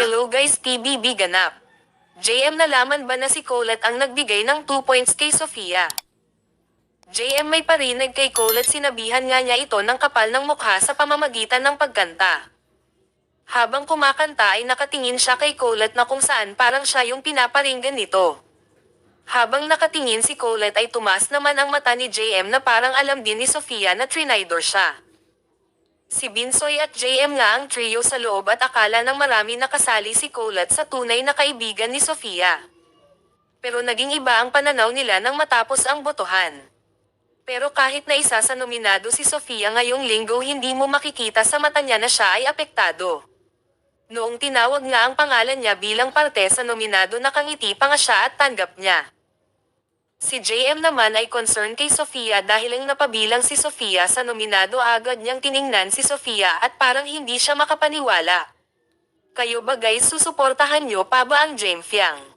Hello guys, TBB ganap. JM, nalaman ba na si Colette ang nagbigay ng 2 points kay Sofia? JM, may parinig kay Colette, sinabihan nga niya ito ng kapal ng mukha sa pamamagitan ng pagkanta. Habang kumakanta ay nakatingin siya kay Colette na kung saan parang siya yung pinaparinggan nito. Habang nakatingin si Colette ay tumaas naman ang mata ni JM na parang alam din ni Sofia na trinidor siya. Si Binsoy at JM nga ang trio sa loob at akala ng marami nakasali si Colette sa tunay na kaibigan ni Sofia. Pero naging iba ang pananaw nila nang matapos ang botohan. Pero kahit na isa sa nominado si Sofia ngayong linggo, hindi mo makikita sa mata niya na siya ay apektado. Noong tinawag nga ang pangalan niya bilang parte sa nominado, nakangiti pa nga siya at tanggap niya. Si JM naman ay concerned kay Sofia dahil ang napabilang si Sofia sa nominado, agad niyang tiningnan si Sofia at parang hindi siya makapaniwala. Kayo ba guys, susuportahan niyo pa ba ang Jamefiang?